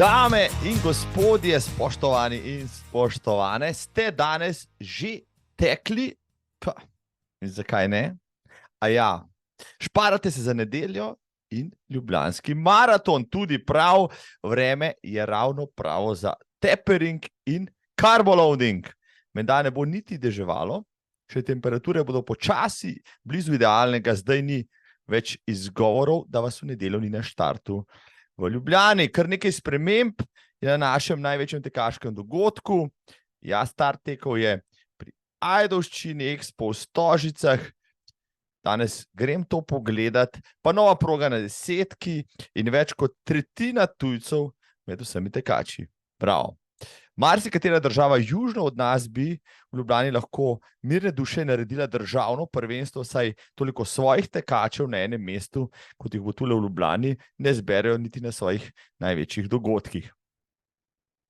Dame in gospodje, spoštovani in spoštovane, ste danes že tekli? In zakaj ne? A ja, šparate se za nedeljo in ljubljanski maraton. Tudi prav, vreme je ravno pravo za tapering in carboloading. Menda ne bo niti deževalo, še temperature bodo počasi blizu idealnega, zdaj ni več izgovorov, da vas v nedeljo ni na štartu. V Ljubljani kar nekaj sprememb je na našem največjem tekaškem dogodku. Ja, start tekov je pri Ajdovščini, Expo v Stožicah. Danes grem to pogledat, pa nova proga na 10 in več kot tretjina tujcev med vsemi tekači. Bravo. Marsikatera država južno od nas bi v Ljubljani lahko mirne duše naredila državno prvenstvo, saj toliko svojih tekačev na enem mestu, kot jih bo tule v Ljubljani, ne zberejo niti na svojih največjih dogodkih.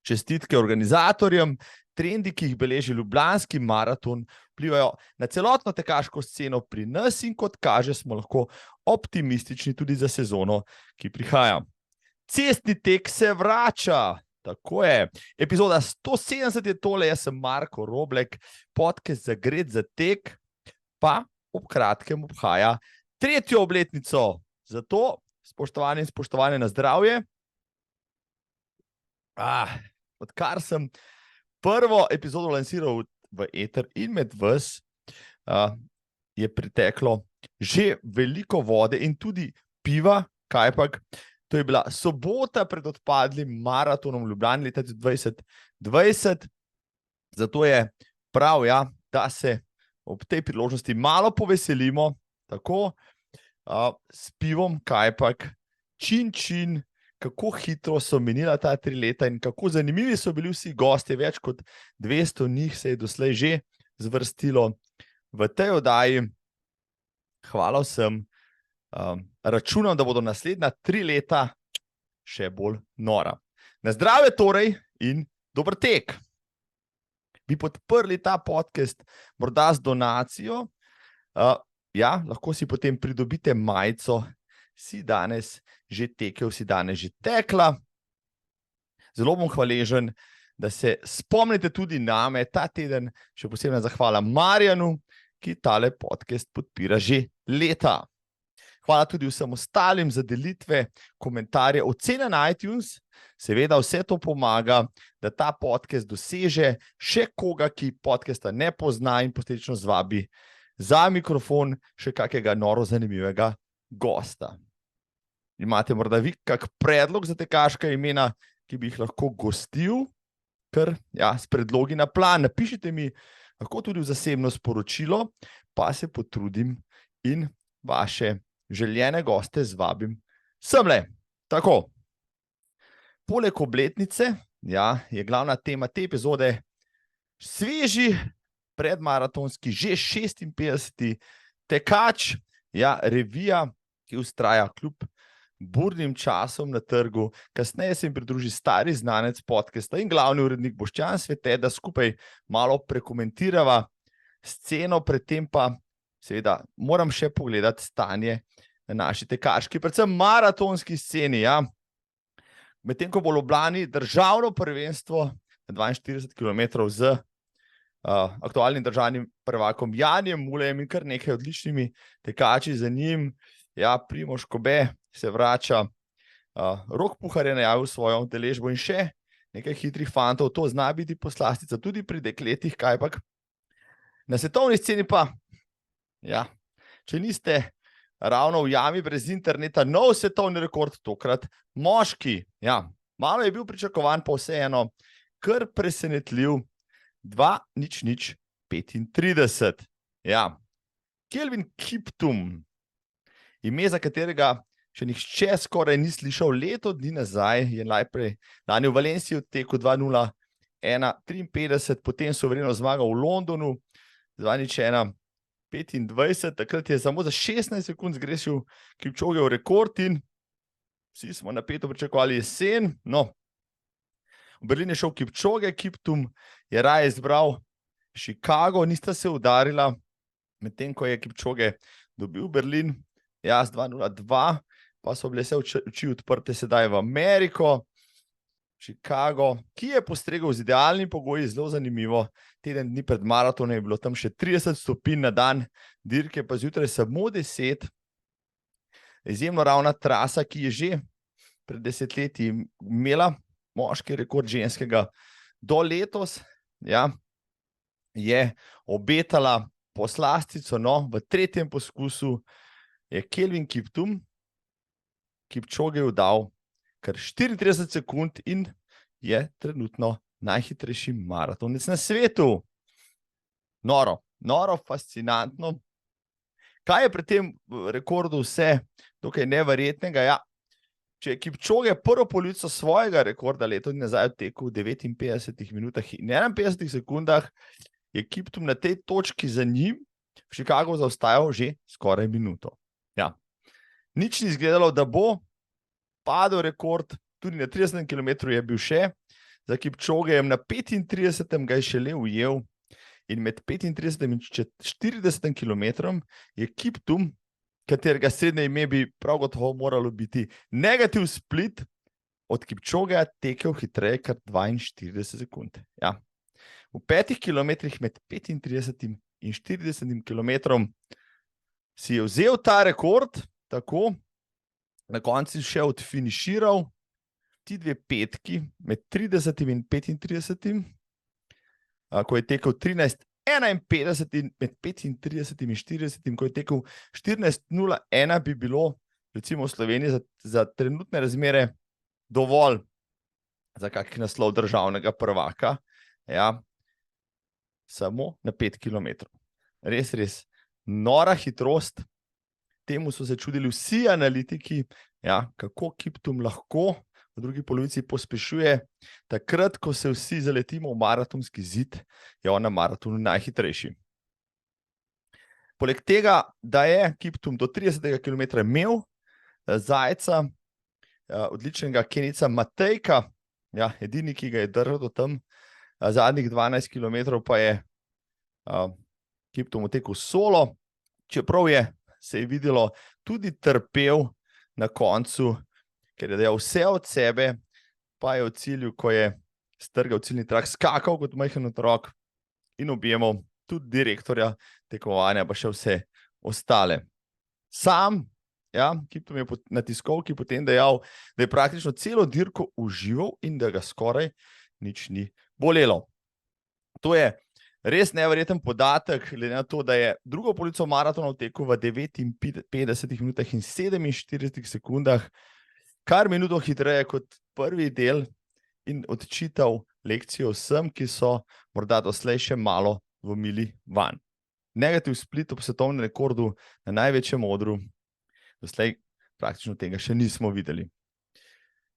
Čestitke organizatorjem, trendi, ki jih beleži ljubljanski maraton, vplivajo na celotno tekaško sceno pri nas in kot kaže, smo lahko optimistični tudi za sezono, ki prihaja. Cestni tek se vrača. Tako je. Epizoda 170 je tole, jaz sem Marko Roblek, podcast za Gred za tek, pa ob kratkem obhaja 3. obletnico. Zato, spoštovani in spoštovane, na zdravje. Odkar sem prvo epizodo lansiral v eter in med vas, je preteklo že veliko vode in tudi piva, kajpak. To je bila sobota pred odpadlim maratonom v Ljubljani leta 2020. Zato je prav, ja, da se ob tej priložnosti malo poveselimo, tako s pivom, kajpak, čin, kako hitro so minila ta 3 leta in kako zanimivi so bili vsi gostje, več kot 200 njih se je doslej že zvrstilo v tej oddaji. Hvala vsem. Računam, da bodo naslednja 3 leta še bolj nora. Na zdravje torej in dober tek. Bi podprli ta podcast morda z donacijo? Ja, lahko si potem pridobite majico, si danes že tekel, si danes že tekla. Zelo bom hvaležen, da se spomnite tudi name ta teden, še posebna zahvala Marjanu, ki tale podcast podpira že leta. Hvala tudi vsem ostalim za delitve, komentarje, ocene na iTunes. Seveda vse to pomaga, da ta podcast doseže še koga, ki podcasta ne pozna in posledično zvabi za mikrofon še kakega noro zanimivega gosta. Imate morda vi kak predlog za tekaška imena, ki bi jih lahko gostil? Ker, ja, s predlogi na plan. Napišite mi lahko tudi v zasebno sporočilo, pa se potrudim in vaše željene goste zvabim semle. Tako. Poleg obletnice, ja, je glavna tema te epizode sveži predmaratonski, že 56. tekač, ja, revija, ki vztraja kljub burnim časom na trgu. Kasneje se jim pridruži stari znanec podcasta in glavni urednik Boštjan Svete, da skupaj malo prekomentirava sceno, predtem pa seveda moram še pogledati stanje na naši tekaški, predvsem maratonski sceni. Ja. Medtem ko bo v Ljubljani državno prvenstvo na 42 km z aktualnim državnim prvakom Janijem Mulejem in kar nekaj odličnimi tekači za njim. Ja, Primož Kobe se vrača, Rok Puhar je najavil svojo udeležbo in še nekaj hitrih fantov. To zna biti poslastica tudi pri dekletih, kajpak. Na svetovni sceni pa, ja, če niste ravno v jami brez interneta, nov svetovni rekord, tokrat moški. Ja, malo je bil pričakovan, pa vseeno kar presenetljiv. 2:00:35. Ja, Kelvin Kiptum, ime, za katerega še nihče skoraj ni slišal leto dni nazaj, je najprej lani v Valenciji tekel 2:01:53, potem suvereno zmagal v Londonu 2:01:25, takrat je samo za 16 sekund zgrešil Kipčogev rekord in vsi smo napeto pričakovali jesen. No, v Berlin je šel Kipčoge, Kiptum je raje izbral Chicago, nista se udarila, medtem ko je Kipčoge dobil Berlin, jaz 2:02, pa so bile vse oči odprte sedaj v Ameriko. Chicago, ki je postregel z idealnimi pogoji, zelo zanimivo. Teden dni pred maratonom je bilo tam še 30 stopinj na dan, dirke pa zjutraj samo 10. Izjemno ravna trasa, ki je že pred desetletji imela moški rekord ženskega do letos, ja, je obetala poslastico, no, v tretjem poskusu je Kelvin Kipchoge dal kar 34 sekund in je trenutno najhitrejši maratonec na svetu. Noro, fascinantno. Kaj je pri tem rekordu vse dokaj neverjetnega? Ja, če je Kipchoge prvo polovico svojega rekorda leto dni nazaj tekel v 59 minutah in 51 sekundah, je Kiptum na tej točki za njim v Chicagu zaostajal že skoraj minuto. Ja. Nič ni izgledalo, da bo padel rekord, tudi na 30 km je bil še, za Kipchogejem na 35 ga je šele ujel in med 35 in 40 km je Kiptum, katerega srednje ime bi prav gotovo moralo biti Negative Split, od Kipchogeja tekel hitreje kar 42 sekund. Ja. V 5 kilometrih med 35 in 40 km si je vzel ta rekord, tako, na koncu še odfiniširal ti dve petki med 30 in 35, ko je tekel 13:51 in med 35 in 40, ko je tekel 14:01, bi bilo recimo v Sloveniji za trenutne razmere dovolj za kakšen naslov državnega prvaka. Ja, samo na 5 km. Res nora hitrost. Temu so se čudili vsi analitiki, ja, kako Kiptum lahko v drugi polovici pospešuje. Takrat, ko se vsi zaletimo v maratonski zid, je on na maratonu najhitrejši. Poleg tega, da je Kiptum do 30 km imel zajca, odličnega Kenijca Matejka, ja, edini, ki ga je držal do tam, zadnjih 12 km pa je Kiptum tekel solo, čeprav se je videlo, tudi trpel na koncu, ker je dejal vse od sebe, pa je v cilju, ko je strgal ciljni trak, skakal kot majhen otrok in objemal tudi direktorja tekmovanja, pa še vse ostale. Sam, ja, Kiptum je na tiskovki potem dejal, da je praktično celo dirko užival in da ga skoraj nič ni bolelo. To je res neverjeten podatek, glede na to, da je drugo polovico maratona tekel v 59 minutah in 47 sekundah, kar minuto hitreje kot prvi del, in odčital lekcijo vsem, ki so morda doslej še malo vomili van. Negative Split po svetovnem rekordu na največjem odru, doslej praktično tega še nismo videli.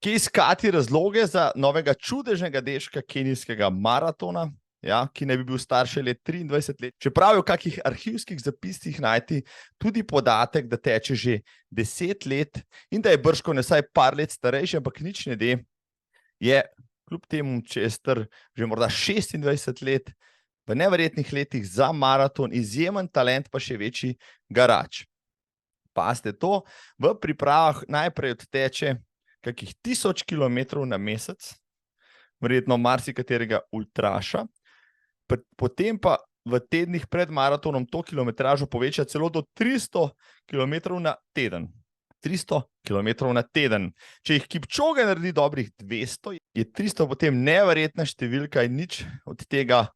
Kje iskati razloge za novega čudežnega dečka kenijskega maratona? Ja, ki naj bi bil star šele 23 let. Čeprav je v kakih arhivskih zapisih najti tudi podatek, da teče že 10 let in da je bržkone vsaj par let starejši, ampak nič ne de, je kljub temu, če je star že morda 26 let, v neverjetnih letih za maraton, izjemen talent, pa še večji garač. Pazite to, v pripravah najprej odteče kakih 1000 km na mesec, verjetno marsikaterega ultraša, potem pa v tednih pred maratonom to kilometražo poveča celo do 300 km na teden. 300 km na teden. Če jih Kipchoge naredi dobrih 200, je 300 potem neverjetna številka in nič od tega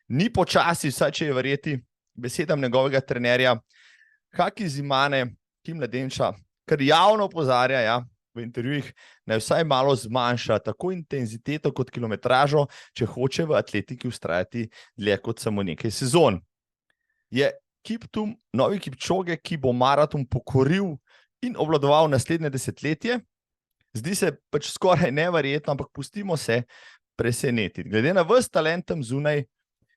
ni počasi, vsaj če je verjeti besedam njegovega trenerja Haki Zimane, ki mladenča kar javno opozarja, ja, v intervjujih, naj vsaj malo zmanjša tako intenziteto kot kilometražo, če hoče v atletiki vztrajati dlje kot samo nekaj sezon. Je Kiptum novi Kipchoge, ki bo maraton pokoril in obvladoval naslednje desetletje? Zdi se pač skoraj neverjetno, ampak pustimo se presenetiti. Glede na ves talent tam zunaj,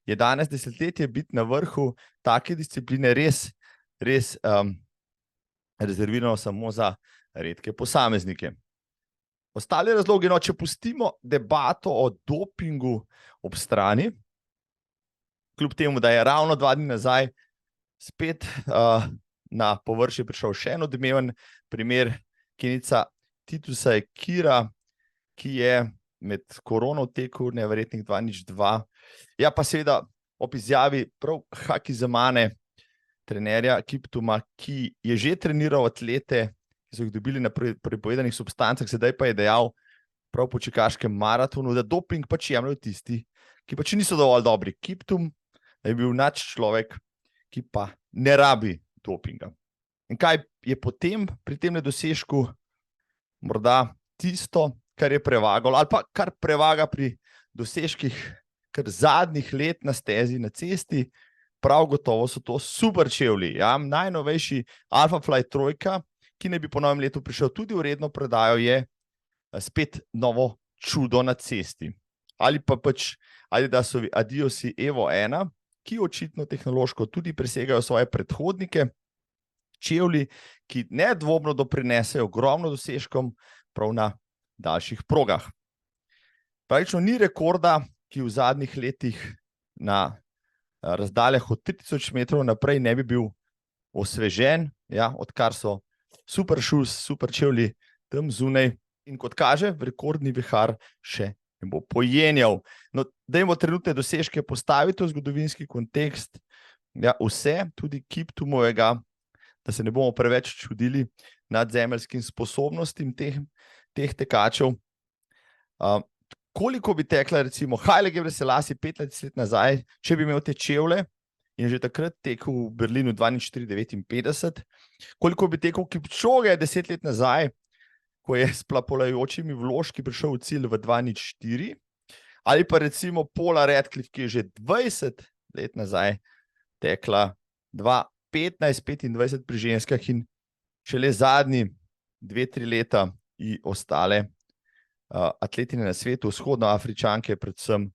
je danes desetletje biti na vrhu take discipline res rezervirano samo za redke posameznike. Ostali razlogi, no, če pustimo debato o dopingu ob strani, kljub temu, da je ravno 2 dni nazaj spet na površje prišel še en odmeven primer Kenijca Titusa Ekira, ki je med korono teku, neverjetnih 2:02. Ja, pa seveda ob izjavi prav Hakizemane, trenerja Kiptuma, ki je že treniral atlete, ki so jih dobili na prepovedanih substancah, sedaj pa je dejal prav po čikaškem maratonu, da doping pač jemljajo tisti, ki pač niso dovolj dobri. Kiptum je bil nadčlovek, ki pa ne rabi dopinga. In kaj je potem pri tem dosežku morda tisto, kar je prevagalo, ali pa kar prevaga pri dosežkih kar zadnjih let na stezi, na cesti, prav gotovo so to super čevlji. Ja? Najnovejši Alphafly 3, ki naj bi po novem letu prišel tudi v redno prodajo, je spet novo čudo na cesti. Ali pa pač Adidasovi Adiosi Evo 1, ki očitno tehnološko tudi presegajo svoje predhodnike, čevlji, ki nedvomno doprinesejo ogromno dosežkom prav na daljših progah. Praktično ni rekorda, ki v zadnjih letih na razdaljah od 3000 metrov naprej ne bi bil osvežen, ja, odkar so super shoes, super čevlji tam zunaj. In kot kaže, v rekordni vihar še ne bo pojenjal. No, dajmo trenutne dosežke postaviti v zgodovinski kontekst. Ja, vse, tudi Kiptumovega, da se ne bomo preveč čudili nadzemeljskim sposobnostim teh tekačev. Koliko bi tekla recimo Haile Gebrselassie 15 let nazaj, če bi imel te čevlje in že takrat tekel v Berlinu 2:04:59, koliko bi tekel Kipchoge 10 let nazaj, ko je s plapolajočimi vložki prišel v cilj v 2:04, ali pa recimo Paula Radcliffe, ki je že 20 let nazaj tekla 2:15:25 pri ženskah in šele zadnji 2-3 leta in ostale atletine na svetu, vzhodnoafričanke predvsem,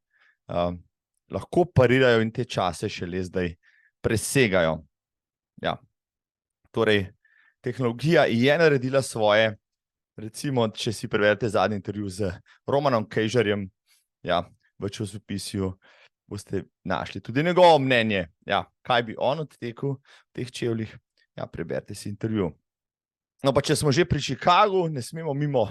lahko parirajo in te čase šele zdaj presegajo. Ja. Torej, tehnologija je naredila svoje. Recimo, če si preverite zadnji intervju z Romanom Kejžarjem, ja, v časopisju boste našli tudi njegovo mnenje. Ja, kaj bi on odtekel v teh čevljih? Ja, preberite si intervju. No, pa če smo že pri Chicagu, ne smemo mimo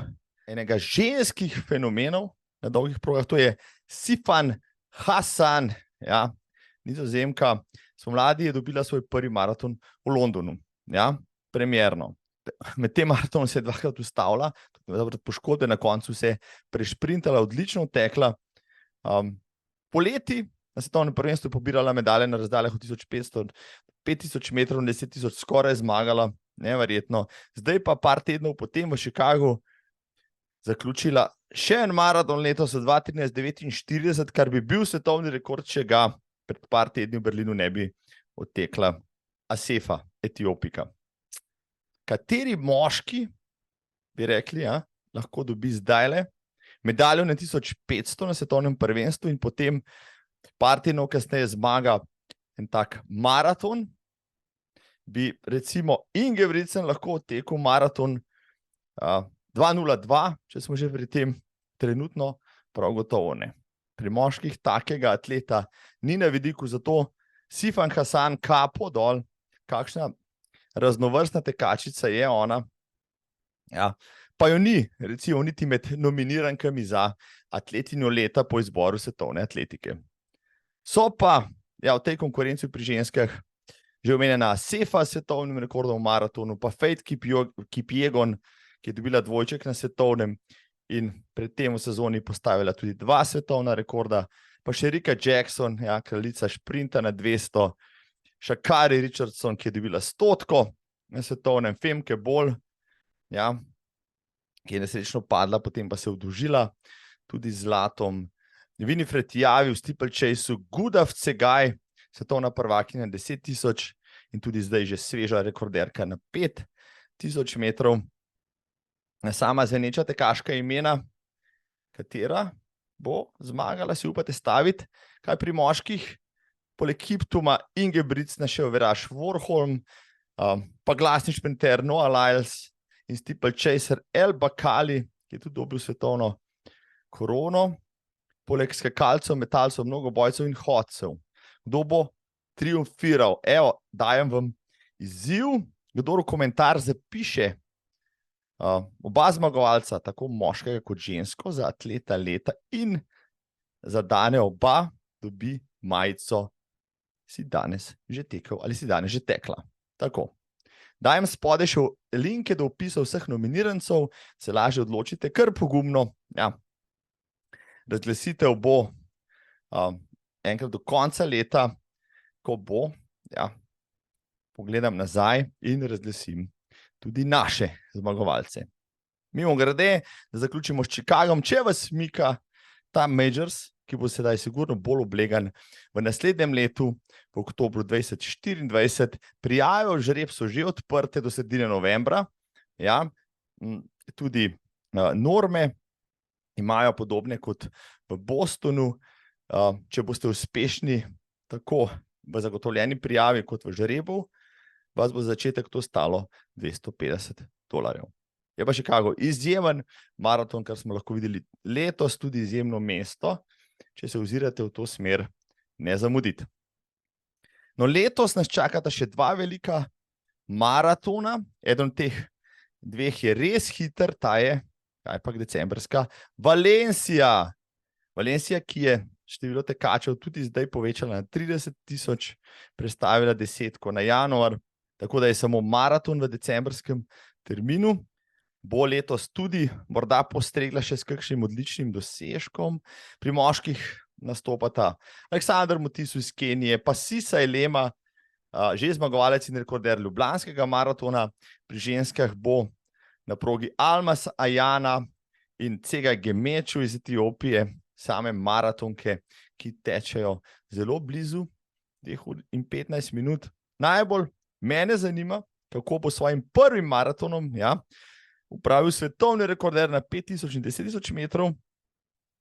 enega ženskih fenomenov na dolgih progah, to je Sifan Hassan, ja, Nizozemka. Spomladi je dobila svoj prvi maraton v Londonu, ja, premierno. Med tem maratonom se je 2-krat ustavila, poškodbe, na koncu se je prešprintala, odlično tekla. Poleti na svetovnem prvenstvu je pobirala medalje na razdaljah od 1500, 5000 metrov, 10 000 skoraj zmagala, neverjetno. Zdaj pa par tednov potem v Chicagu zaključila še en maraton letos 2:13:49, kar bi bil svetovni rekord, če ga pred par tedni v Berlinu ne bi odtekla Asefa, Etiopika. Kateri moški, bi rekli, ja, lahko dobi zdajle medaljo na 1500 na svetovnem prvenstvu in potem par tednov kasneje zmaga en tak maraton, bi recimo Ingebrigtsen lahko odtekel maraton 2:02, če smo že pri tem, trenutno prav gotovo ne. Pri moških takega atleta ni na vidiku, zato Sifan Hassan, kapo dol, kakšna raznovrstna tekačica je ona. Ja, pa jo ni, recimo, niti med nominirankami za atletinjo leta po izboru svetovne atletike. So pa, ja, v tej konkurenci pri ženskah že omenjena Asefa s svetovnim rekordom v maratonu, pa Faith Kipyegon, ki je dobila dvojček na svetovnem in pred tem v sezoni postavila tudi 2 svetovna rekorda, pa še Rika Jackson, ja, kraljica šprinta na 200, Sha'Carri Richardson, ki je dobila 100 na svetovnem, Femke Bol, ja, ki je nesrečno padla, potem pa se odužila tudi z zlatom. Winifred Javi v steeplechaseu, Guda Tsegay, svetovna prvakinja 10 000 in tudi zdaj že sveža rekorderka na 5000 metrov. Sama zveneča tekaška imena, katera bo zmagala, si upate staviti, kaj pri moških? Poleg Kiptuma, Ingebrigtsena še Overaš Warholm, pa glasni šprinter Noah Lyles in steeplechaser El Bakkali, ki je tudi dobil svetovno korono. Poleg skakalcev, metalcev, mnogobojcev in hodcev. Kdo bo triumfiral? Evo, dajem vam izziv. Kdor v komentar zapiše Oba zmagovalca, tako moškega kot žensko, za atleta leta in za dane oba dobi majico Si danes že tekel ali si danes že tekla. Tako. Dajem spodaj še linke do opisov vseh nominirancev, se lažje odločite, kar pogumno. Ja. Razglasitev bo enkrat do konca leta, ko bo, ja, pogledam nazaj in razglasim tudi naše zmagovalce. Mimogrede, da zaključimo s Chicagom, če vas mika ta Majors, ki bo sedaj sigurno bolj oblegan v naslednjem letu, v oktobru 2024, prijave v žreb so že odprte do sredine novembra. Ja, tudi norme imajo podobne kot v Bostonu. Če boste uspešni tako v zagotovljeni prijavi kot v žrebu, vas bo za začetek to stalo $250. Je pa Chicago izjemen maraton, kar smo lahko videli letos, tudi izjemno mesto. Če se ozirate v to smer, ne zamudite. No, letos nas čakata še dva velika maratona. Eden od teh dveh je res hiter, ta je, kajpak decembrska, Valencia. Valencia, ki je število tekačev tudi zdaj povečala na 30,000, prestavila 10 na januar, tako da je samo maraton v decembrskem terminu. Bo letos tudi morda postregla še s kakšnim odličnim dosežkom. Pri moških nastopata Aleksandar Motisu iz Kenije, pa Sisa Elema, že zmagovalec in rekorder ljubljanskega maratona. Pri ženskah bo na progi Almas Ayana in Cega Gemeču iz Etiopije, same maratonke, ki tečejo zelo blizu 2:15 minut. Najbolj mene zanima, kako bo svojim prvim maratonom, ja, upravil svetovni rekorder na 5,000 in 10,000 metrov,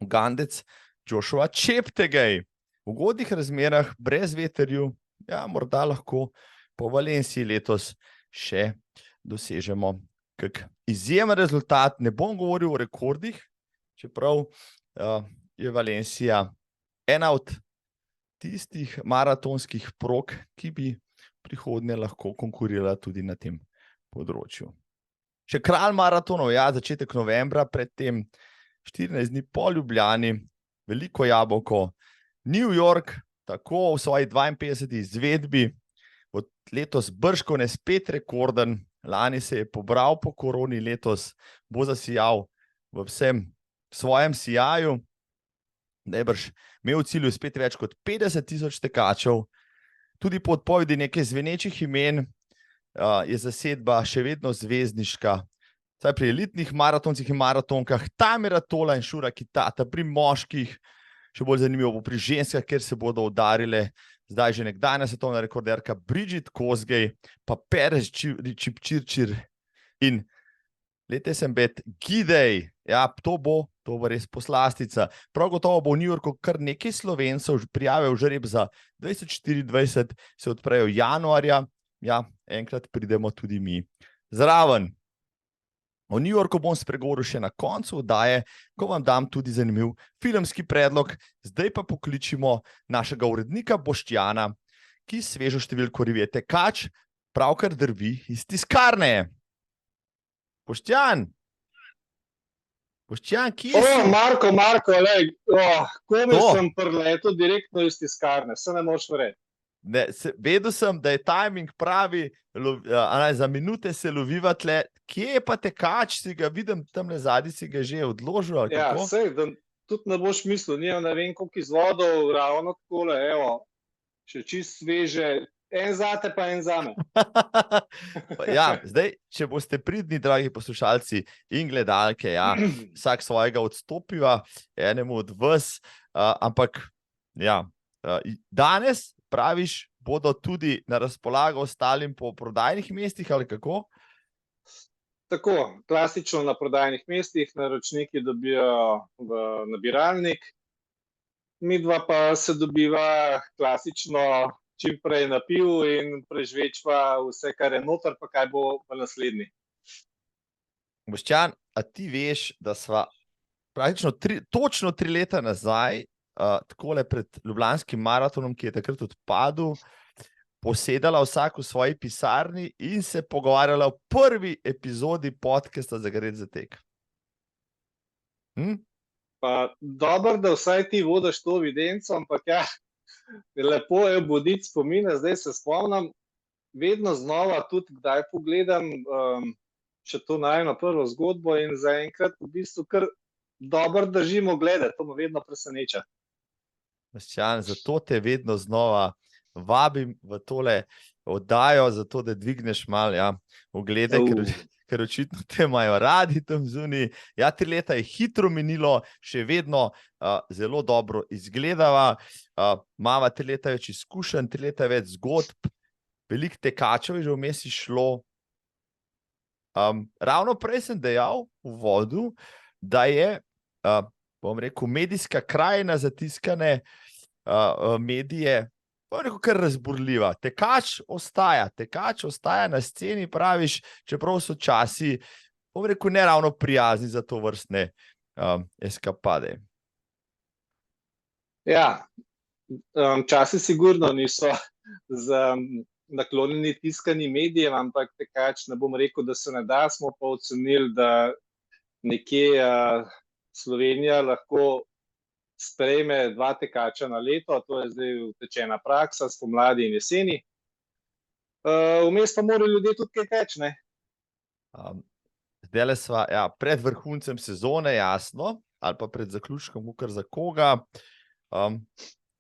Ugandec Joshua Cheptegei. V ugodnih razmerah, brez veterju, ja, morda lahko po Valenciji letos še dosežemo kak izjemen rezultat. Ne bom govoril o rekordih, čeprav je Valencija ena od tistih maratonskih prog, ki bi prihodnje lahko konkurirala tudi na tem področju. Še kralj maratonov, ja, začetek novembra, predtem 14 dni po Ljubljani, veliko jabolko, New York, tako v svoji 52. izvedbi, od letos bržkone spet rekorden, lani se je pobral po koroni, letos bo zasijal v vsem svojem sijaju, najbrž imel v cilju spet več kot 50,000 tekačev, tudi po odpovedi nekaj zvenečih imen, je zasedba še vedno zvezdniška. Saj pri elitnih maratoncih in maratonkah Tamira Tola in Šura Kitata, pri moških, še bolj zanimivo bo pri ženskah, kjer se bodo udarile zdaj že nekdanja svetovna rekorderka Bridget Kosgei, pa Perez Čipčirčir in Letesenbet Gidey. Ja, to bo res poslastica. Prav gotovo bo v New Yorku kar nekaj Slovencev prijavil žreb za 2024, se odprejo januarja. Ja, enkrat pridemo tudi mi zraven. O New Yorku bom spregovoril še na koncu oddaje, ko vam dam tudi zanimiv filmski predlog. Zdaj pa pokličimo našega urednika Boštjana, ki svežo številko revije Tekač pravkar drvi iz tiskarne. Boštjan! Boštjan, kje si? Marko, lej, komaj sem preletel direktno iz tiskarne, se ne moš verjeti. Vedel sem, da je timing pravi, za minute se loviva tle. Kje je pa Tekač, si ga vidim, tamle zadnji si ga že odložil, ali kako? Ja, sej, da tudi ne boš mislil, ne vem, koliko izvodov, ravno takole, evo, še čist sveže, en zate pa en zame. Ja, zdaj, če boste pridni, dragi poslušalci in gledalke, ja, vsak svojega odstopiva, enemu od vas, ampak ja, danes, praviš, bodo tudi na razpolago ostalim po prodajnih mestih, ali kako? Tako, klasično na prodajnih mestih, naročniki dobijo v nabiralnik, midva pa se dobiva klasično čim prej na pivu in prežvečva vse, kar je noter, pa kaj bo v naslednji. Boštjan, a ti veš, da sva praktično točno 3 leta nazaj, takole pred ljubljanskim maratonom, ki je takrat odpadel, posedala vsak v svoji pisarni in se pogovarjala o prvi epizodi podcasta za Gred za tek. Pa dobro, da vsaj ti vodiš to evidenco, ampak ja, lepo je buditi spomine, zdaj se spomnim, vedno znova tudi kdaj pogledam še to najino prvo zgodbo in zaenkrat v bistvu kar dobro držimo glede, to me vedno preseneča. Vaščan, zato te vedno znova vabim v tole oddajo, zato da dvigneš malo oglede, ker očitno te imajo radi tam zunaj. Ja, 3 leta je hitro minilo, še vedno zelo dobro izgledava. Imava 3 leta več izkušenj, 3 leta več zgodb, veliko tekačev je že vmes šlo. Ravno prej sem dejal v uvodu, da je, bom rekel, medijska krajina za tiskane medije, bom rekel, kar razburljiva. Tekač ostaja na sceni, praviš, čeprav so časi, bom rekel, ne ravno prijazni za to vrstne eskapade. Ja, časi sigurno niso naklonjeni tiskanim medijem, ampak tekač, ne bom rekel, da se ne da, smo pa ocenili, da nekje Slovenija lahko sprejme 2 tekača na leto, to je zdaj utečena praksa spomladi in jeseni. Vmes pa morajo ljudje tudi kaj teči, ne? Zdajle sva pred vrhuncem sezone, jasno, ali pa pred zaključkom, kar za koga.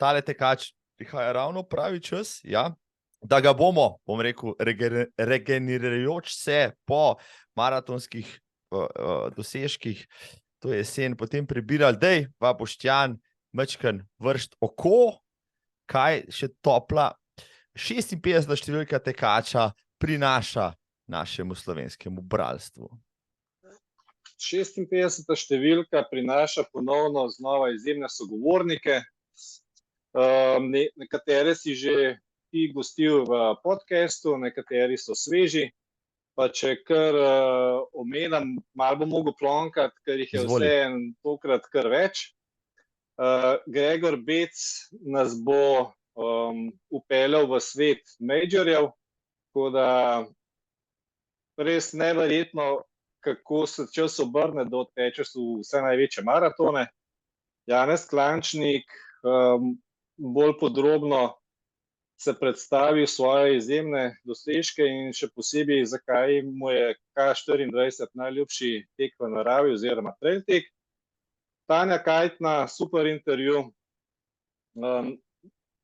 Tale tekač prihaja ravno pravi čas, da ga bomo, bom rekel, regenerirajoč se po maratonskih dosežkih, to je jesen, potem prebirali, dej, Boštjan, mečken vršt oko, kaj še topla 56. številka tekača prinaša našemu slovenskemu bralstvu. 56. številka prinaša ponovno znova izjemne sogovornike. Nekatere si že ti gostil v podcastu, nekateri so sveži. Pa če kar omenim, malo bom mogel plonkati, ker jih je vseeno tokrat kar več. Gregor Bec nas bo upeljal v svet majorjev, tako da res neverjetno, kako se čas obrne, da odtečeš vse največje maratone. Janez Klančnik bolj podrobno se predstavi svoje izjemne dosežke in še posebej, zakaj mu je K24 najljubši tek v naravi oziroma trail tek. Tanja Kajtna, super intervju,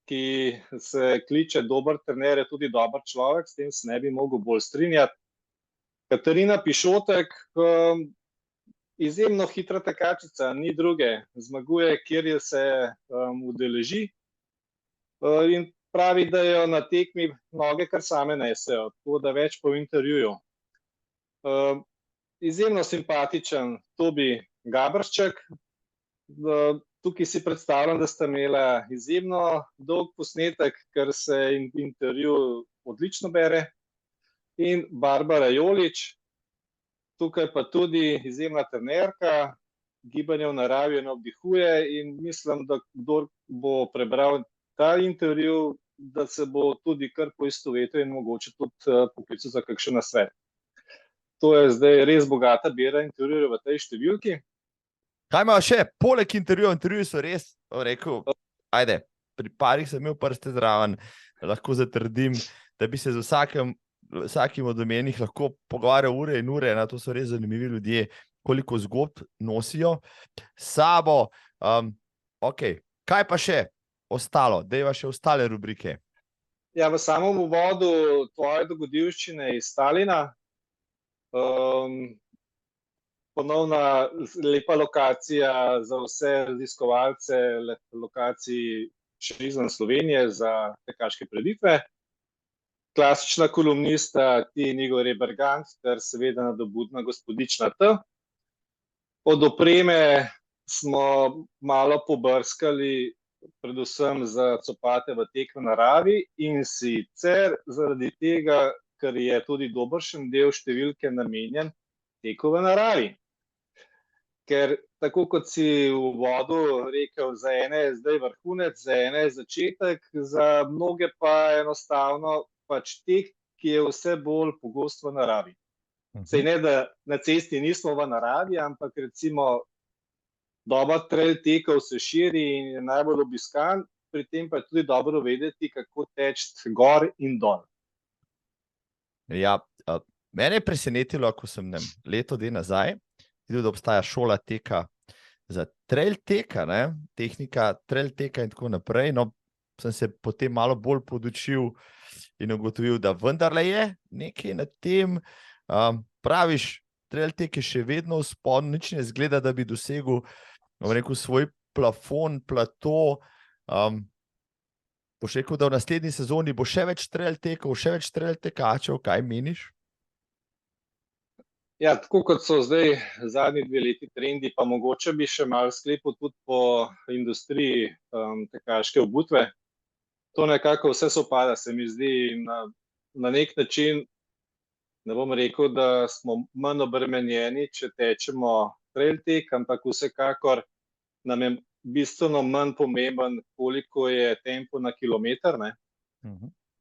ki se kliče dober trener, je tudi dober človek, s tem se ne bi mogel bolj strinjati. Katarina Pišotek, izjemno hitra tekačica, ni druge, zmaguje, kjer je se udeleži in pravi, da jo na tekmi noge kar same nesejo, tako da več po intervjuju. Izjemno simpatičen Tobi Gabršček, tukaj si predstavljam, da sta imela izjemno dolg posnetek, ker se intervju odlično bere. In Barbara Jolič, tukaj pa tudi izjemna trenerka, gibanje v naravi ne navdihuje in mislim, da kdor bo prebral ta intervju, da se bo tudi kar poistovetil in mogoče tudi poklical za kakšen nasvet. To je zdaj res bogata bera intervjujev v tej številki. Kaj imajo še? Poleg intervjuji so res, rekel, ajde, pri parih sem imel prste zraven, lahko zatrdim, da bi se z vsakim od omenjenih lahko pogovarjal ure in ure, to so res zanimivi ljudje, koliko zgodb nosijo s sabo. Kaj pa še ostalo? Dejva še ostale rubrike. Ja, v samem uvodu tvoje dogodivščine iz Stalina, ponovna lepa lokacija za vse raziskovalce lokacij še izven Slovenije za tekaške prireditve. Klasična kolumnista Igor Bergant ter seveda nadobudna gospodična T. Od opreme smo malo pobrskali predvsem za copate v tek v naravi in sicer zaradi tega, ker je tudi dobršen del številke namenjen teku v naravi. Ker tako kot si v uvodu rekel, za ene je zdaj vrhunec, za ene je začetek, za mnoge pa enostavno pač tek, ki je vse bolj pogost v naravi. Sej ne, da na cesti nismo v naravi, ampak recimo doba trail tekov se širi in je najbolj obiskan, pri tem pa je tudi dobro vedeti, kako teči gor in dol. Ja, mene je presenetilo, ko sem leto dni nazaj videl, da obstaja šola teka za trail teka, tehnika trail teka in tako naprej. No, sem se potem malo bolj podučil in ugotovil, da vendarle je nekaj na tem. Praviš, trail tek je še vedno vzpon, nič ne zgleda, da bi dosegel, svoj plafon, plato. Boš rekel, da v naslednji sezoni bo še več trail tekov, še več trail tekačev, kaj meniš? Ja, tako kot so zdaj zadnji 2 leti trendi, pa mogoče bi še malo sklepal tudi po industriji tekaške obutve. To nekako vse sovpada, se mi zdi, in na nek način, ne bom rekel, da smo manj obremenjeni, če tečemo trail tek, ampak vsekakor nam je bistveno manj pomemben, koliko je tempo na kilometer, ne.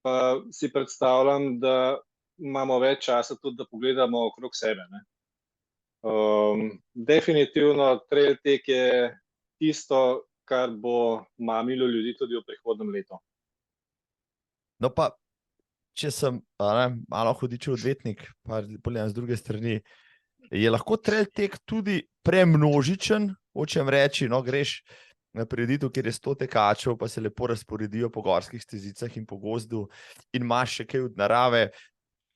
Pa si predstavljam, da imamo več časa tudi, da pogledamo okrog sebe, ne. Definitivno trail tek je tisto, kar bo mamilo ljudi tudi v prihodnjem letu. No pa, če sem malo hudičev odvetnik, pa pogledam z druge strani, je lahko trail tek tudi premnožičen, hočem reči, no, greš na prireditev, kjer je 100 tekačev, pa se lepo razporedijo po gorskih stezicah in po gozdu in imaš še kaj od narave,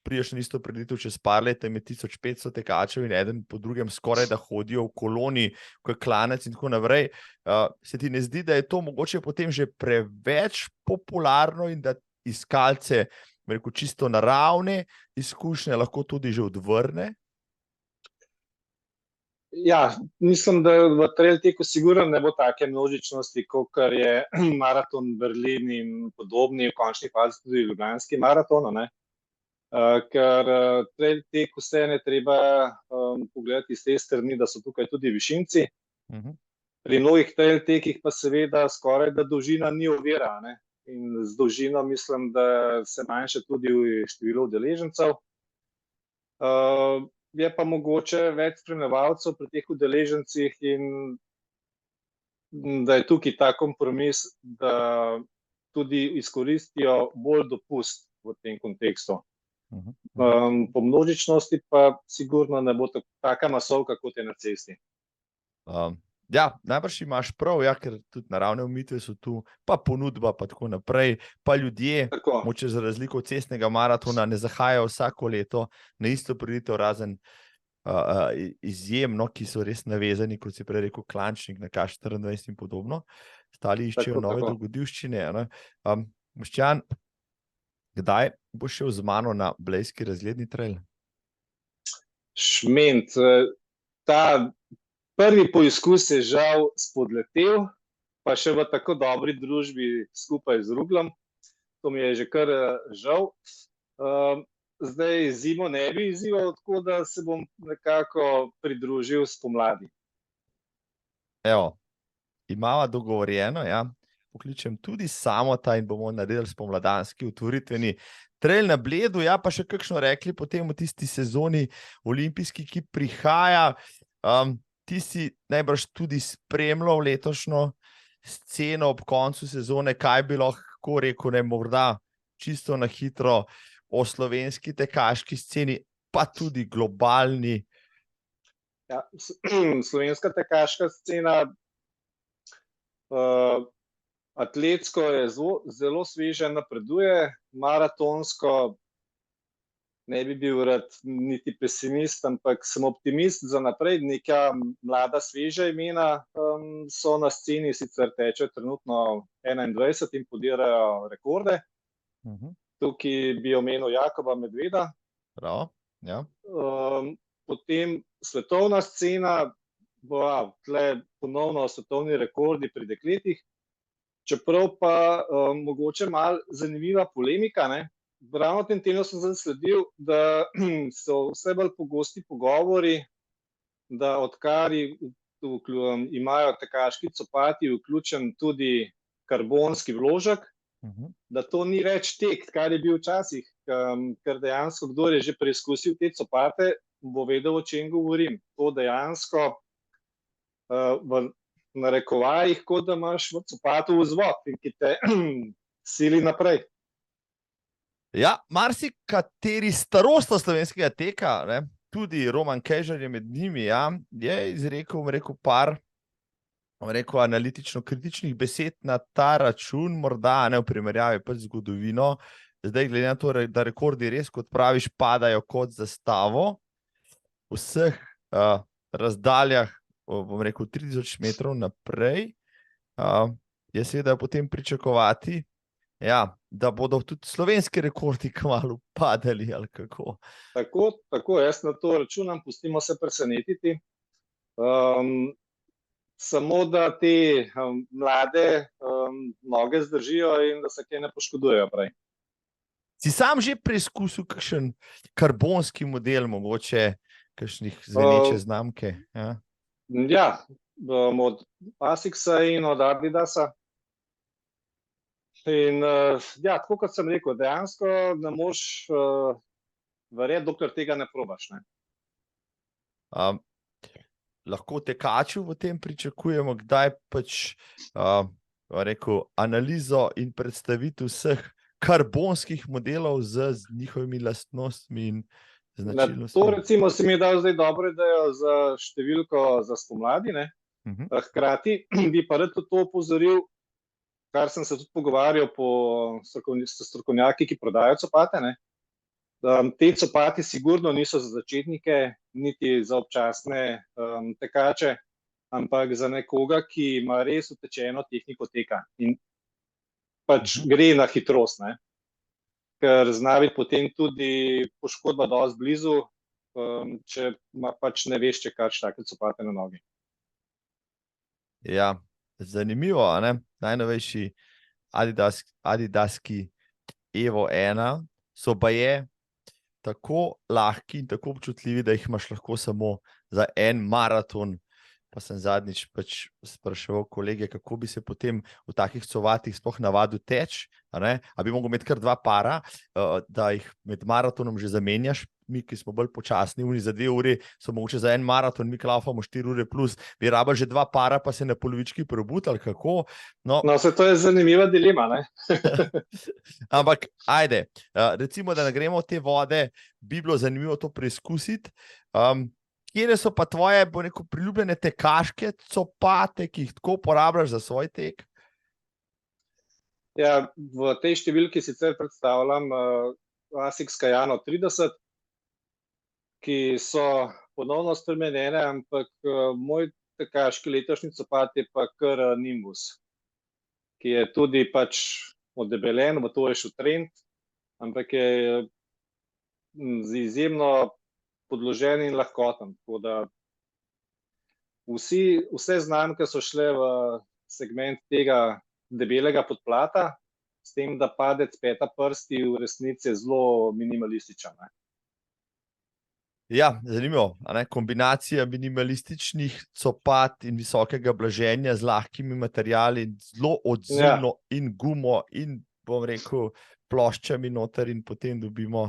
prideš na isto prireditev čez par let, tam je 1500 tekačev in eden po drugem skoraj da hodijo v koloni, kot klanec in tako naprej. Se ti ne zdi, da je to mogoče potem že preveč popularno in da iskalce, čisto naravne izkušnje lahko tudi že odvrne? Ja, mislim, da v trail teku sigurno ne bo take množičnosti, kakor je maraton Berlin in podobni, v končni fazi tudi ljubljanski maraton, ne. Ker trail tek vseeno je treba pogledati iz te strani, da so tukaj tudi višinci. Pri mnogih trail tekih pa seveda skoraj da dolžina ni ovira, ne. In z dolžino mislim, da se manjša tudi število udeležencev. Je pa mogoče več spremljevalcev pri teh udeležencih in da je tukaj ta kompromis, da tudi izkoristijo bolj dopust v tem kontekstu. Po množičnosti pa sigurno ne bo taka masovka, kot je na cesti. Ja, najbrž imaš prav, ja, ker tudi naravne omejitve so tu, pa ponudba pa tako naprej, pa ljudje, mogoče za razliko od cestnega maratona, ne zahajajo vsako leto na isto prireditev, razen izjemno, ki so res navezani, kot si prej rekel, Klančnik na K24 in podobno. Ostali iščejo nove dogodivščine. Boštjan, kdaj boš šel z mano na Blejski razgledni trail? Šment, ta prvi poizkus je žal spodletel, pa še v tako dobri družbi skupaj z Ruglom. To mi je že kar žal. Zdaj zimo ne bi izzival, tako da se bom nekako pridružil spomladi. Evo, imava dogovorjeno, ja. Pokličem tudi Samota in bomo naredili spomladanski otvoritveni trail na Bledu, ja, pa še kakšno rekli potem v tisti sezoni olimpijski, ki prihaja. Ti si najbrž tudi spremljal letošnjo sceno ob koncu sezone, kaj bi lahko rekel, ne, morda čisto na hitro o slovenski tekaški sceni, pa tudi globalni. Ja, slovenska tekaška scena atletsko je zelo sveže napreduje, maratonsko ne bi bil rad niti pesimist, ampak sem optimist za naprej. Neka mlada, sveža imena so na sceni, sicer teče trenutno 21 in podirajo rekorde. Tukaj bi omenil Jakoba Medveda. Prav, ja. Potem svetovna scena, tle ponovno svetovni rekordi pri dekletih, čeprav pa mogoče malo zanimiva polemika, ne. Ravno tem tednu sem zasledil, da so vse bolj pogosti pogovori, da odkar imajo tekaški copati vključen tudi karbonski vložek, da to ni več tek, kar je bil včasih, ker dejansko, kdo je že preizkusil te copate, bo vedel, o čem govorim. To dejansko v narekovajih, kot da imaš v copatu vzvod, ki te sili naprej. Ja, marsikateri starosta slovenskega teka, ne, tudi Roman Kežar je med njimi, ja, je izrekel par analitično-kritičnih besed na ta račun, morda ne v primerjavi pač z zgodovino. Zdaj, glede na to, da rekordi res, kot praviš, padajo kot zastavo, v vseh razdaljah, bom rekel, 3000 metrov naprej, je seveda potem pričakovati, ja, da bodo tudi slovenski rekordi kmalu padali, ali kako? Tako, jaz na to računam, pustimo se presenetiti. Samo da te mlade noge zdržijo in da se kaj ne poškodujejo prej. Si sam že preizkusil kakšen karbonski model, mogoče kakšnih zveneče znamke? Ja, od Asicsa in od Adidasa. In ja, tako kot sem rekel, dejansko ne moš verjeti, dokler tega ne probaš. Ne? Lahko tekačev v tem pričakujemo, kdaj pač rekel, analizo in predstavitev vseh karbonskih modelov z njihovimi lastnostmi in značilnostmi. To recimo si mi dal zdaj dobro idejo za številko za spomladi. Ne? Hkrati bi pa rad to opozoril, kar sem se tudi pogovarjal s strokovnjaki, ki prodajajo copate. Ne? Te copati sigurno niso za začetnike, niti za občasne tekače, ampak za nekoga, ki ima res utečeno tehniko teka in pač gre na hitrost, ne? Ker zna biti potem tudi poškodba dosti blizu, če pač ne veš, če kač take copate na nogi. Ja, zanimivo, ne? Najnovejši Adidaski Evo 1 so baje tako lahki in tako občutljivi, da jih imaš lahko samo za en maraton. Pa sem zadnjič pač spraševal kolege, kako bi se potem v takih covatih sploh navadil teč, a bi mogel imeti kar 2 para, da jih med maratonom že zamenjaš. Mi, ki smo bolj počasni, oni za 2 uri so mogoče za en maraton, mi klaufamo 4 ure plus, bi rabili že 2 para, pa se na polovički prebutali, kako? No, se to je zanimiva dilema, ne? Ampak, ajde, recimo, da ne gremo v te vode, bi bilo zanimivo to preizkusiti. Kje so pa tvoje, bo rekel, priljubljene tekaške copate, ki jih tako uporabljaš za svoj tek? Ja, v tej številki sicer predstavljam Asics Kayano 30, ki so ponovno spremenjene, ampak moj tekaški letošnji copat je pa kar Nimbus, ki je tudi pač odebelen, v to je šel trend, ampak je izjemno podložen in lahkoten. Tako da vse znamke so šle v segment tega debelega podplata, s tem, da padec peta prsti v resnici je zelo minimalističen. Ne? Ja, zanimivo. Kombinacija minimalističnih copat in visokega blaženja z lahkimi materiali, zelo odzivno in gumo in, bom rekel, ploščami noter in potem dobimo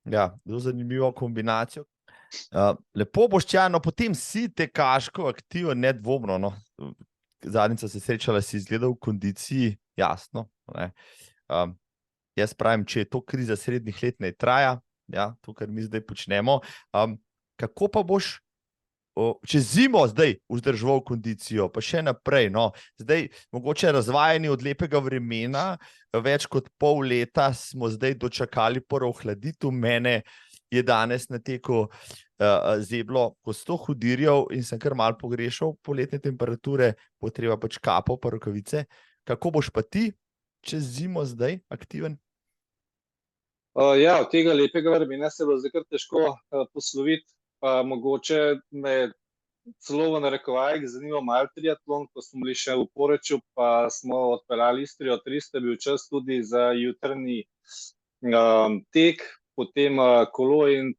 zelo zanimivo kombinacijo. Lepo, Boštjan, potem si tekaško aktiven, nedvomno. No. Zadnjič se srečala, si izgledal v kondiciji, jasno. Ne. Jaz pravim, če je to kriza srednjih let, ne traja, to, kar mi zdaj počnemo. Kako pa boš čez zimo zdaj vzdrževal kondicijo, pa še naprej? No. Zdaj, mogoče razvajeni od lepega vremena, več kot pol leta smo zdaj dočakali prvo hladitev. Mene je danes na teku zeblo kot 100 hudirjev in sem kar malo pogrešal poletne temperature, potreba pač kapo pa rokavice. Kako boš pa ti čez zimo zdaj aktiven? Ja, od tega lepega vremena se bo zdaj kar težko posloviti, pa mogoče me celo v narekovajih zanimal malo triatlon, ko smo bili še v Poreču, pa smo odpeljali Istrijo 300, bil čas tudi za jutrni tek, potem kolo in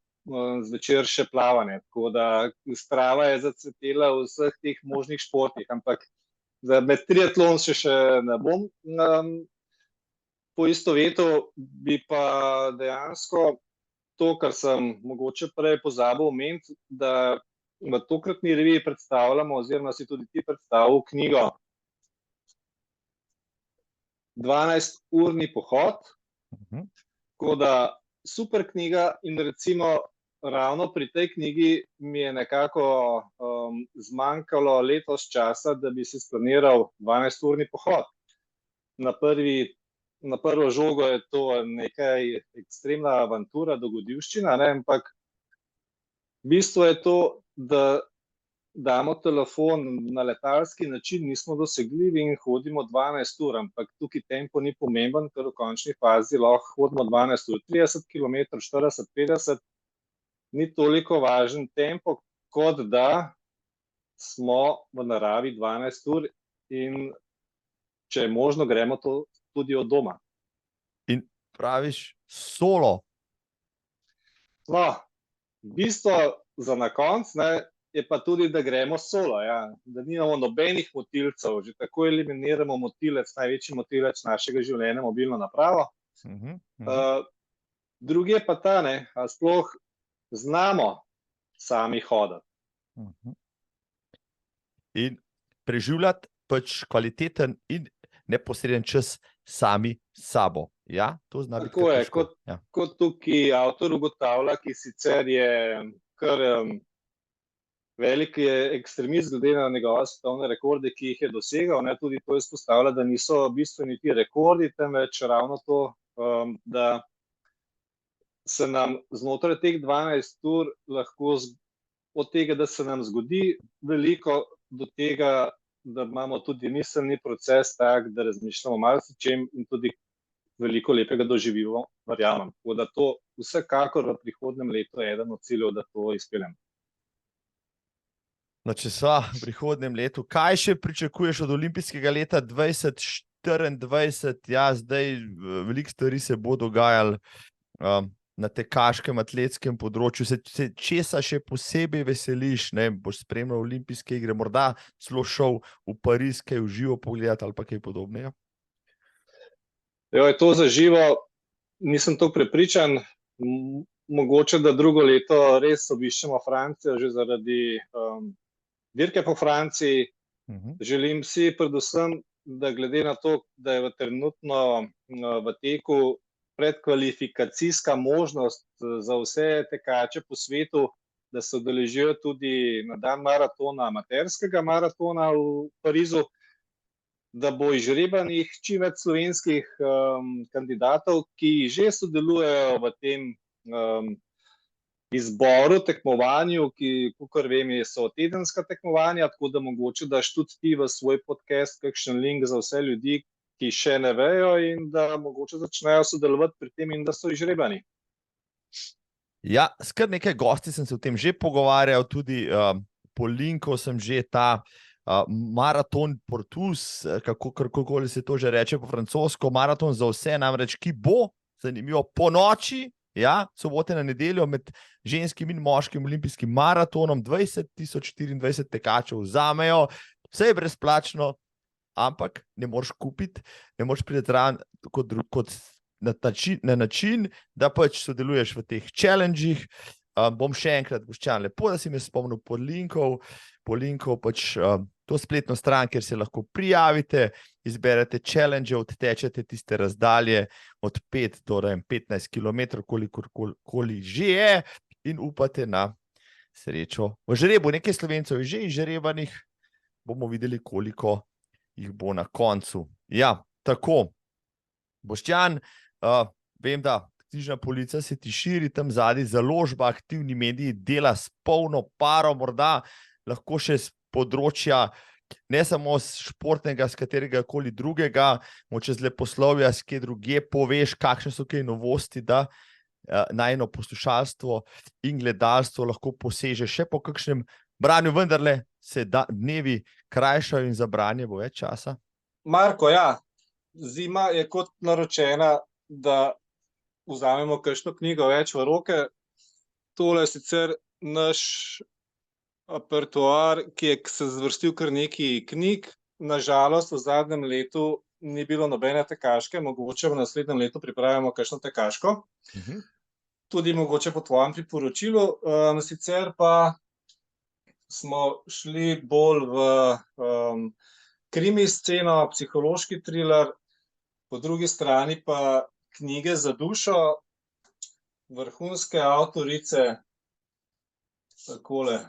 zvečer še plavanje, tako da strava je zacvetela v vseh teh možnih športih, ampak med triatlon še ne bom poistovetil, bi pa dejansko to, kar sem mogoče prej pozabil omeniti, da v tokratni reviji predstavljamo, oziroma si tudi ti predstavil knjigo 12-urni pohod, tako da super knjiga in recimo ravno pri tej knjigi mi je nekako zmanjkalo letos časa, da bi si splaniral 12-urni pohod. Na prvo žogo je to nekaj ekstremna avantura, dogodivščina, ne? Ampak bistvo je to, da damo telefon na letalski način, nismo dosegljivi in hodimo 12 ur, ampak tukaj tempo ni pomemben, ker v končni fazi lahko hodimo 12 ur, 30 km, 40, 50, ni toliko važen tempo, kot da smo v naravi 12 ur in če je možno, gremo to tudi od doma. In praviš solo? No, bistvo za na konc, ne, je pa tudi, da gremo solo, ja. Da nimamo nobenih motilcev, že tako eliminiramo motilec, največji motilec našega življenja, mobilno napravo. Drugi je pa ta, ne, a sploh znamo sami hoditi. In preživljati pač kvaliteten in neposreden čas sami sabo. Ja, to zna biti tako je, kot tukaj avtor ugotavlja, ki sicer je kar velik ekstremist glede na njegove svetovne rekorde, ki jih je dosegal, ne, tudi to izpostavlja, da niso bistveni ti rekordi, temveč ravno to, da se nam znotraj teh 12 ur lahko od tega, da se nam zgodi veliko, do tega, da imamo tudi miselni proces tak, da razmišljamo marsičem in tudi veliko lepega doživimo, verjamem. Tako da to vsekakor v prihodnjem letu je eden od ciljev, da to izpeljem. No, če sva v prihodnjem letu, kaj še pričakuješ od olimpijskega leta 2024? Ja, zdaj veliko stvari se bo dogajalo na tekaškem, atletskem področju. Se česa še posebej veseliš, ne? Boš spremljal olimpijske igre, morda celo šel v Pariz, kaj v živo pogledati ali pa kaj podobnega? Je to za živo, nisem to prepričan. Mogoče, da drugo leto res obiščemo Francijo, že zaradi dirke po Franciji. Želim si predvsem, da glede na to, da je trenutno v teku predkvalifikacijska možnost za vse tekače po svetu, da se udeležijo tudi na dan maratona, amaterskega maratona v Parizu, da bo izžrebanih čim več slovenskih kandidatov, ki že sodelujejo v tem izboru, tekmovanju, ki, kakor vem, so tedenska tekmovanja, tako da mogoče daš tudi ti v svoj podcast kakšen link za vse ljudi, ki še ne vejo in da mogoče začnejo sodelovati pri tem in da so izžrebani. Ja, s kar nekaj gosti sem se o tem že pogovarjal, tudi polinkal sem že ta maraton Portus, kakokoli se to že reče po francosko, maraton za vse, namreč, ki bo zanimivo po noči, ja, sobote na nedeljo med ženskim in moškim olimpijskim maratonom, 20.024 tekačev vzamejo, vse je brezplačno, ampak ne moreš kupiti, ne moreš priti zraven kot na način, da pač sodeluješ v teh challenge-ih. Bom še enkrat, Boštjan, lepo, da si me spomnil polinkal pač to spletno stran, kjer se lahko prijavite, izberete challenge, odtečete tiste razdalje od 5 do 15 km, kolikor že je, in upate na srečo v žrebu. Nekaj Slovencev je že izžrebanih, bomo videli, koliko jih bo na koncu. Ja, tako. Boštjan, vem, da knjižna polica se ti širi, tam zadaj založba, aktivni mediji, dela s polno paro, morda lahko še z področja ne samo športnega, z katerega koli drugega, moče z leposlovja, s kje druge poveš, kakšne so kaj novosti, da najino poslušalstvo in gledalstvo lahko poseže še po kakšnem branju, vendarle se dnevi krajšajo in za branje bo več časa. Marko, ja, zima je kot naročena, da vzamemo kakšno knjigo več v roke. tole sicer naš apertoar, ki je se zvrstil kar nekaj knjig. Nažalost, v zadnjem letu ni bilo nobene tekaške, mogoče v naslednjem letu pripravimo kakšno tekaško. Tudi mogoče po tvojem priporočilu. Sicer pa smo šli bolj v krimi sceno, psihološki triler, po drugi strani pa knjige za dušo, vrhunske avtorice, takole,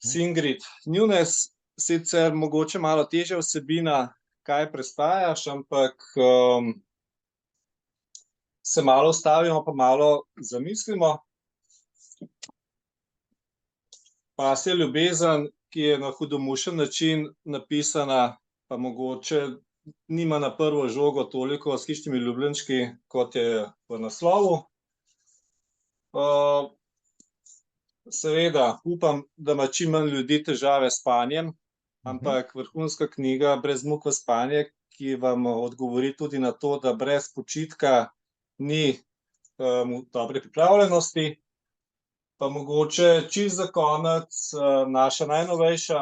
Singrid Nunes, sicer mogoče malo težja vsebina, kaj prestajaš, ampak se malo ustavimo, pa malo zamislimo. Pasja ljubezen, ki je na hudomušen način napisana, pa mogoče nima na prvo žogo toliko s hišnimi ljubljenčki, kot je v naslovu. Seveda, upam, da ima čim manj ljudi težave s spanjem, ampak vrhunska knjiga Brez muk v spanje, ki vam odgovori tudi na to, da brez počitka ni dobre pripravljenosti. Pa mogoče čisto za konec, naša najnovejša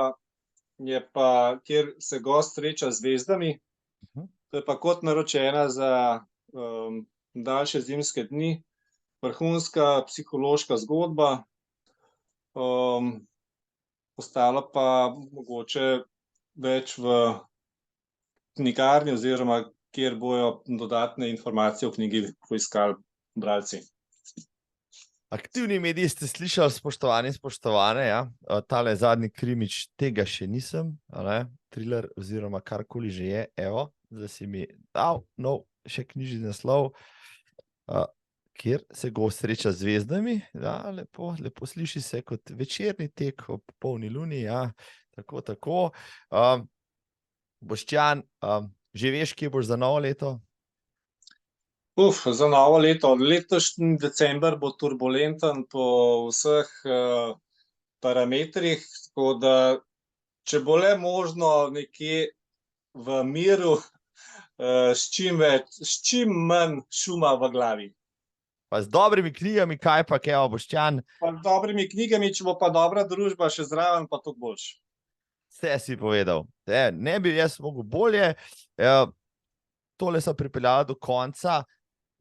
je pa, kjer se gost sreča z zvezdami. To je pa Kot naročena za daljše zimske dni. Vrhunska psihološka zgodba. Ostalo pa mogoče več v knjigarni oziroma kjer bojo dodatne informacije o knjigi poiskali bralci. Aktivni mediji ste slišali, spoštovani in spoštovane, ja. Tale zadnji krimič, tega še nisem, thriller oziroma karkoli že je, evo, zdaj si mi dal še knjižni naslov, kjer se gost sreča z zvezdami, ja, lepo sliši se kot večerni tek ob polni luni, ja, tako. Boštjan, že veš, kje boš za novo leto? Za novo leto, letošnji december bo turbulenten po vseh parametrih, tako da če bo le možno nekje v miru, s čim manj šuma v glavi. Pa z dobrimi knjigami, kaj pa, kevo, Boštjan? Pa z dobrimi knjigami, če bo pa dobra družba še zraven, pa toliko boljše. Vse si povedal. Ne bi jaz mogel bolje. Tole sem pripeljala do konca.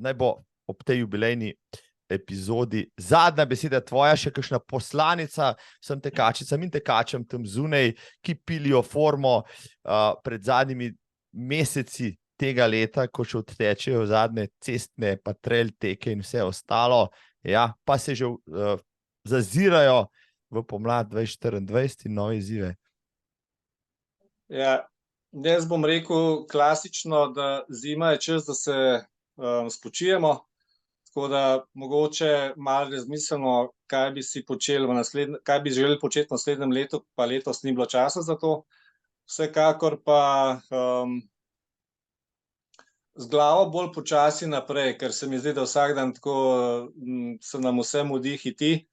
Naj bo ob tej jubilejni epizodi zadnja beseda tvoja, še kakšna poslanica vsem tekačicam in tekačem tam zunaj, ki pilijo formo pred zadnjimi meseci tega leta, ko še odtečejo zadnje cestne pa trail teke in vse ostalo, ja, pa se že zazirajo v pomlad 2024 in nove izzive. Ja, jaz bom rekel klasično, da zima je čas, da se spočijemo, tako da mogoče malo razmislimo, kaj bi želeli početi v naslednjem letu, pa letos ni bilo časa za to. Vsekakor pa z glavo bolj počasi naprej, ker se mi zdi, da vsak dan tako se nam vse mudi, hiti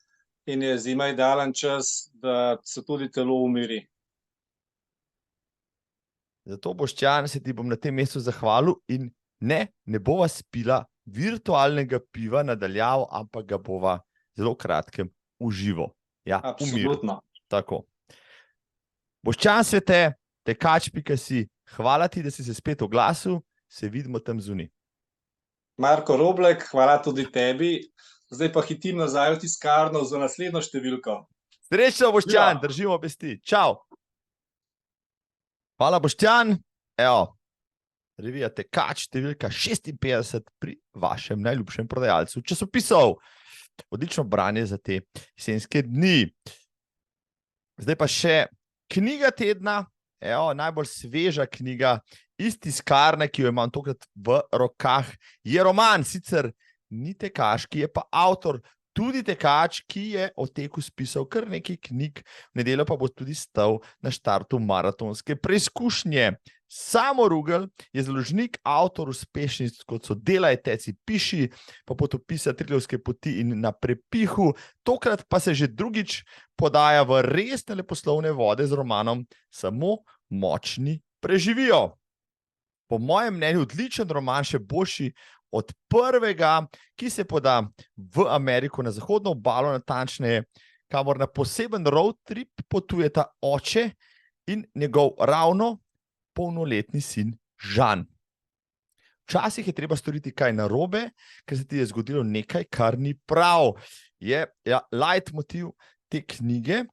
in je zima idealen čas, da se tudi telo umiri. Zato, Boštjan, se ti bom na tem mestu zahvalil in ne bova spila virtualnega piva nadaljavo, ampak ga bova zelo kratkem uživo. Ja, absolutno. Tako. Boštjan Svete, tekač.si, hvala ti, da si se spet oglasil, se vidimo tam zunaj. Marko Roblek, hvala tudi tebi. Zdaj pa hitim nazaj v tiskarno za naslednjo številko. Srečno, Boštjan, držimo obesti. Čau. Hvala, Boštjan. Evo, revija Tekač, številka 56 pri vašem najljubšem prodajalcu časopisov. Odlično branje za te jesenske dni. Zdaj pa še knjiga tedna, evo, najbolj sveža knjiga iz tiskarne, ki jo imam tokrat v rokah. Je roman, sicer ni tekaški, je pa avtor tudi tekač, ki je o teku spisal kar nekaj knjig, v nedeljo pa bo tudi stal na štartu maratonske preizkušnje. Samo Rugel je založnik, avtor uspešnic, kot so Delaj, teci, piši, pa potopisa Triljevske poti in Na prepihu. Tokrat pa se že drugič podaja v resne leposlovne vode z romanom Samo močni preživijo. Po mojem mnenju odličen roman, še boljši od prvega, ki se poda v Ameriko na zahodno obalo, natančneje, kamor na poseben road trip potujeta oče in njegov ravno polnoletni sin Žan. Včasih je treba storiti kaj narobe, ker se ti je zgodilo nekaj, kar ni prav. Je leitmotiv te knjige,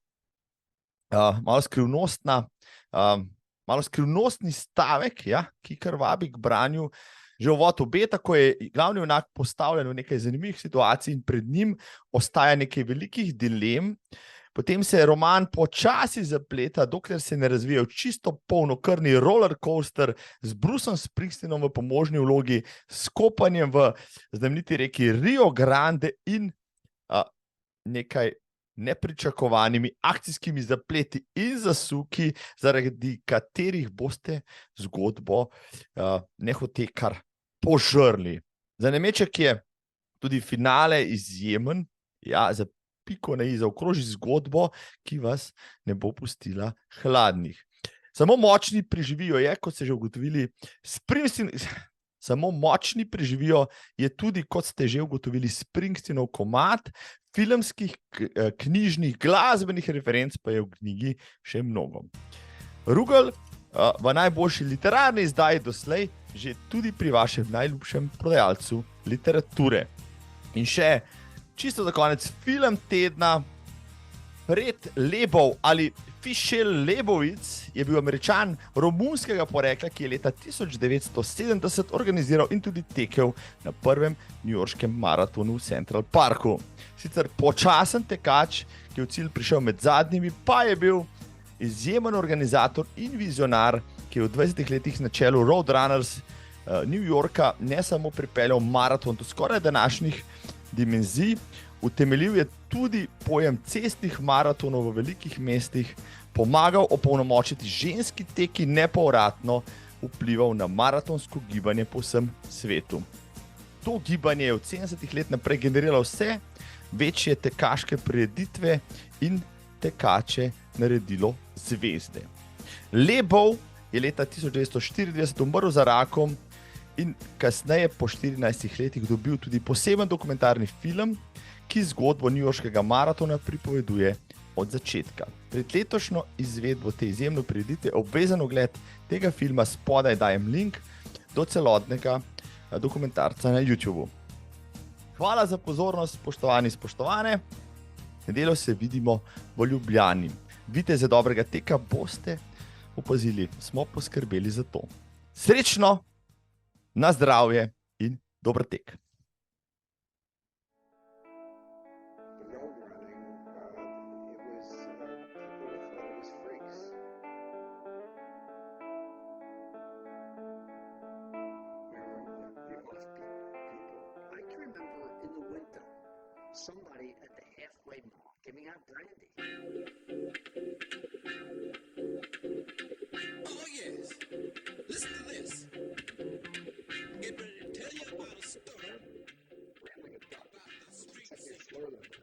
malo skrivnostni stavek, ki kar vabi k branju. Že uvod obeta, ko je glavni junak postavljen v nekaj zanimivih situacij in pred njim ostaja nekaj velikih dilem, potem se roman počasi zapleta, dokler se ne razvije v čisto polnokrvni roller coaster z Bruceom Springsteenom v pomožni vlogi, s kopanjem v znameniti reki Rio Grande in nekaj nepričakovanimi akcijskimi zapleti in zasuki, zaradi katerih boste zgodbo nehote kar požrli. Za nameček je tudi finale izjemen, za piko na i zaokroži zgodbo, ki vas ne bo pustila hladnih. Samo močni preživijo je, kot ste že ugotovili, samo močni preživijo je tudi, kot ste že ugotovili, Springsteenov komad, filmskih, knjižnih, glasbenih referenc pa je v knjigi še mnogo. Rugel v najboljši literarni izdaji doslej, že tudi pri vašem najljubšem prodajalcu literature. In še čisto za konec, film tedna, Fred Lebov ali Fišel Lebovic je bil Američan romunskega porekla, ki je leta 1970 organiziral in tudi tekel na prvem newyorškem maratonu v Central Parku. Sicer počasen tekač, ki je v cilj prišel med zadnjimi, pa je bil izjemen organizator in vizionar, ki je v 20 letih na čelu Roadrunners New Yorka ne samo pripeljal maraton do skoraj današnjih dimenzij, utemeljil je tudi pojem cestnih maratonov v velikih mestih, pomagal opolnomočiti ženski tek in nepovratno vplival na maratonsko gibanje po vsem svetu. To gibanje je v 70 let naprej generiralo vse večje tekaške prireditve in tekače naredilo zvezde. Lebov je leta 1994 umrl za rakom in kasneje po 14 letih dobil tudi poseben dokumentarni film, ki zgodbo newyorškega maratona pripoveduje od začetka. Pred letošnjo izvedbo te izjemne prireditve obvezen ogled tega filma, spodaj dajem link do celotnega dokumentarca na YouTubeu. Hvala za pozornost, spoštovani, spoštovane. Nedeljo se vidimo v Ljubljani. Viteze dobrega teka boste opazili, smo poskrbeli za to. Srečno, na zdravje in dober tek. Somebody at the halfway mark giving out brandy. Oh yes, listen to this. Get ready to tell you about a story about the streets of